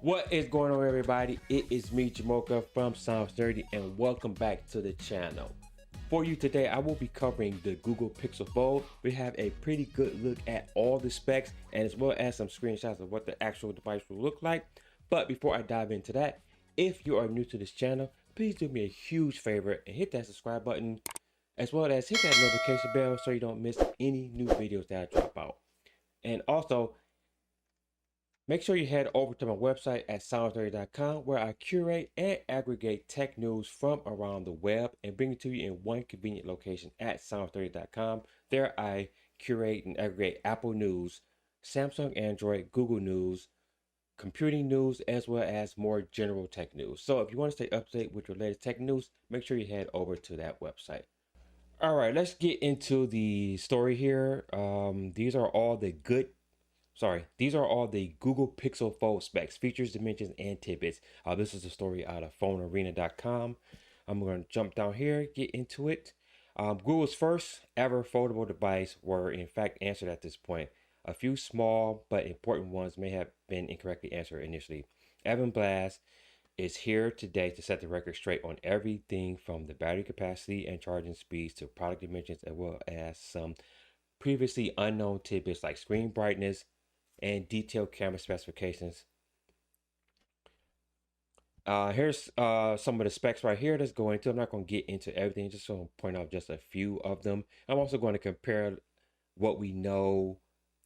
What is going on, everybody? It is me, Jamoka from Sounds Dirty, and welcome back to the channel. For you today, I will be covering the Google Pixel Fold. We have a pretty good look at all the specs and as well as some screenshots of what the actual device will look like. But before I dive into that, if you are new to this channel, please do me a huge favor and hit that subscribe button as well as hit that notification bell so you don't miss any new videos that I drop out. And also, make sure you head over to my website at sounds30.com where I curate and aggregate tech news from around the web and bring it to you in one convenient location at sounds30.com. There I curate and aggregate Apple news, Samsung, Android, Google news, computing news, as well as more general tech news. So if you want to stay up to date with your latest tech news, make sure you head over to that website. All right, let's get into the story here. These are all the Google Pixel Fold specs, features, dimensions, and tidbits. This is a story out of phonearena.com. I'm going to jump down here, get into it. Google's first ever foldable device were in fact answered at this point. A few small but important ones may have been incorrectly answered initially. Evan Blass is here today to set the record straight on everything from the battery capacity and charging speeds to product dimensions, as well as some previously unknown tidbits like screen brightness and detailed camera specifications. Here's some of the specs right here that's going to. I'm not going to get into everything, just going to point out just a few of them. I'm also going to compare what we know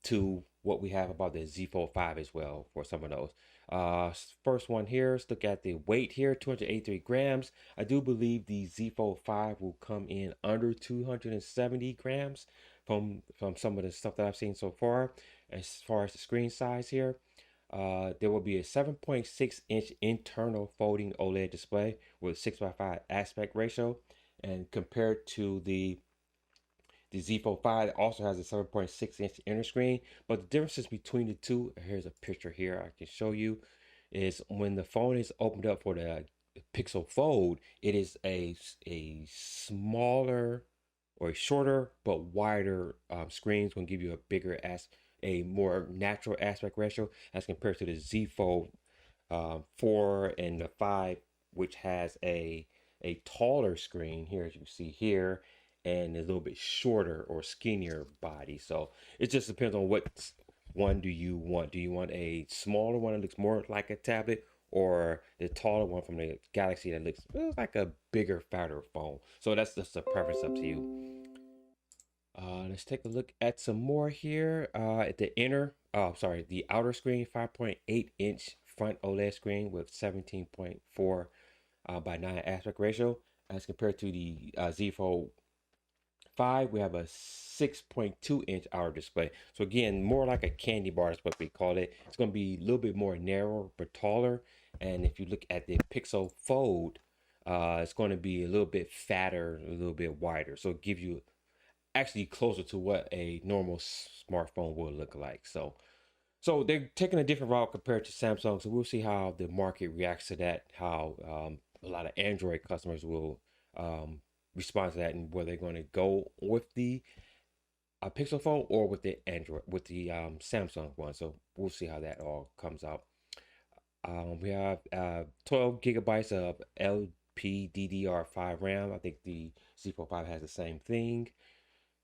to what we have about the Z Fold 5 as well for some of those. First one here, let's look at the weight here, 283 grams. I do believe the Z Fold 5 will come in under 270 grams from some of the stuff that I've seen so far. As far as the screen size here, there will be a 7.6-inch internal folding OLED display with 6:5 aspect ratio, and compared to the Z Fold 5 also has a 7.6-inch inner screen. But the differences between the two, here's a picture here I can show you, is when the phone is opened up for the Pixel Fold, it is a smaller or a shorter but wider screen. It's going to give you a more natural aspect ratio as compared to the Z Fold 4 and the 5, which has a taller screen here, as you see here, and a little bit shorter or skinnier body. So it just depends on what one do you want. Do you want a smaller one that looks more like a tablet, or the taller one from the Galaxy that looks like a bigger, fatter phone? So that's just a preference up to you. Let's take a look at some more here. At the outer screen, 5.8-inch front OLED screen with 17.4 by 9 aspect ratio, as compared to the Z Fold 5. We have a 6.2-inch outer display. So again, more like a candy bar is what we call it. It's going to be a little bit more narrow but taller. And if you look at the Pixel Fold, it's going to be a little bit fatter, a little bit wider. So it gives you actually closer to what a normal smartphone will look like. So they're taking a different route compared to Samsung. So we'll see how the market reacts to that, how a lot of Android customers will respond to that, and whether they're going to go with the Pixel phone or with the Android, with the Samsung one. So we'll see how that all comes out. We have 12 gigabytes of LPDDR5 RAM. I think the Z Fold 5 has the same thing.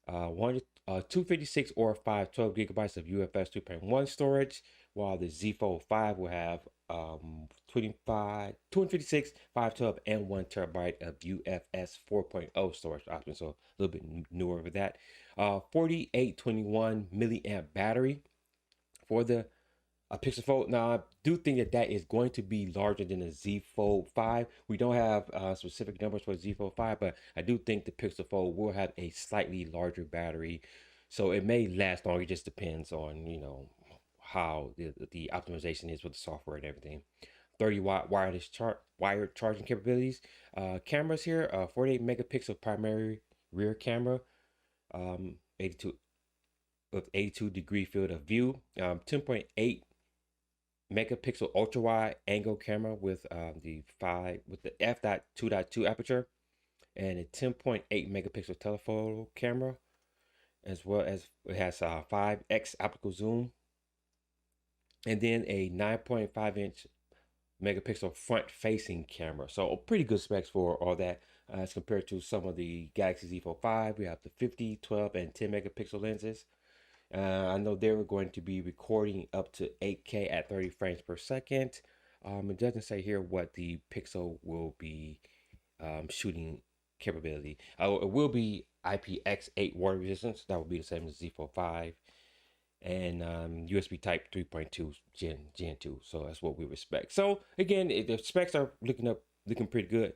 256 or 12 gigabytes of UFS 2.1 storage, while the Z Fold 5 will have 256, 512, and 1 terabyte of UFS 4.0 storage option. So a little bit newer with that. 4821 milliamp battery for the Pixel Fold. Now, I do think that that is going to be larger than the Z Fold 5. We don't have specific numbers for Z Fold 5, but I do think the Pixel Fold will have a slightly larger battery. So it may last longer. It just depends on, how the optimization is with the software and everything. 30-watt wired charging capabilities. Cameras here, 48 megapixel primary rear camera, 82 with 82-degree field of view, 10.8 megapixel ultra wide angle camera with the f.2.2 aperture, and a 10.8 megapixel telephoto camera, as well as it has 5x optical zoom, and then a 9.5-inch megapixel front facing camera. So pretty good specs for all that as compared to some of the Galaxy Z Fold 5. We have the 50, 12, and 10 megapixel lenses. I know they were going to be recording up to 8K at 30 frames per second. It doesn't say here what the Pixel will be shooting capability. It will be IPX8 water resistance. That will be the same as Z Fold 5. And USB Type 3.2 Gen 2. So that's what we respect. So again, the specs are looking pretty good.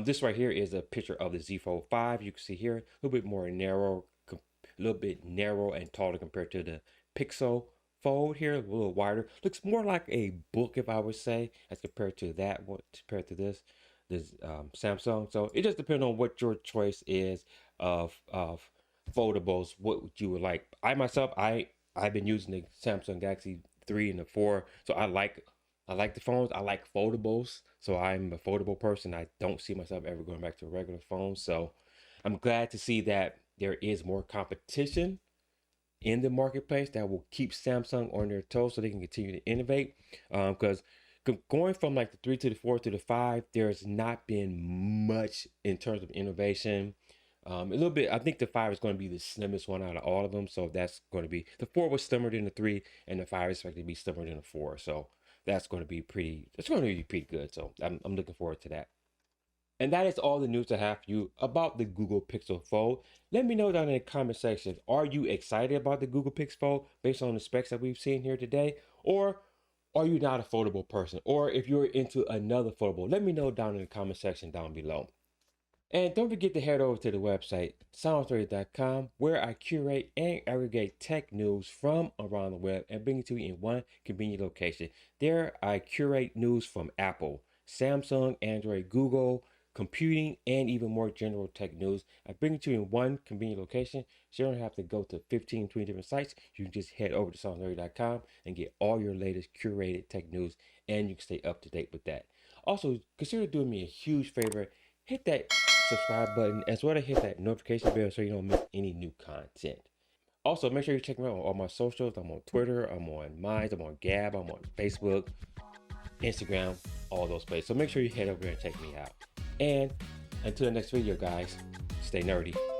This right here is a picture of the Z Fold 5. You can see here a little bit more narrow, a little bit narrow and taller compared to the Pixel Fold here, a little wider. Looks more like a book, if I would say, as compared to that one, compared to this Samsung. So it just depends on what your choice is of foldables. What would you would like? I myself, I've been using the Samsung Galaxy 3 and the 4, so I like the phones. I like foldables, so I'm a foldable person. I don't see myself ever going back to a regular phone. So I'm glad to see that there is more competition in the marketplace that will keep Samsung on their toes so they can continue to innovate. Because going from like the 3 to the 4 to the 5, there's not been much in terms of innovation. A little bit, I think the 5 is going to be the slimmest one out of all of them. So that's going to be, the 4 was slimmer than the 3, and the 5 is expected to be slimmer than the 4. So that's going to be pretty good. So I'm looking forward to that. And that is all the news I have for you about the Google Pixel Fold. Let me know down in the comment section, are you excited about the Google Pixel Fold based on the specs that we've seen here today? Or are you not a foldable person? Or if you're into another foldable, let me know down in the comment section down below. And don't forget to head over to the website, sound30.com, where I curate and aggregate tech news from around the web and bring it to you in one convenient location. There, I curate news from Apple, Samsung, Android, Google, computing, and even more general tech news. I bring it to you in one convenient location, so you don't have to go to 15, 20 different sites. You can just head over to sound30.com and get all your latest curated tech news, and you can stay up to date with that. Also, consider doing me a huge favor. Hit that subscribe button as well as hit that notification bell so you don't miss any new content. Also, make sure you check me out on all my socials. I'm on Twitter, I'm on Minds, I'm on Gab, I'm on Facebook, Instagram, all those places. So make sure you head over there and check me out. And until the next video, guys, stay nerdy.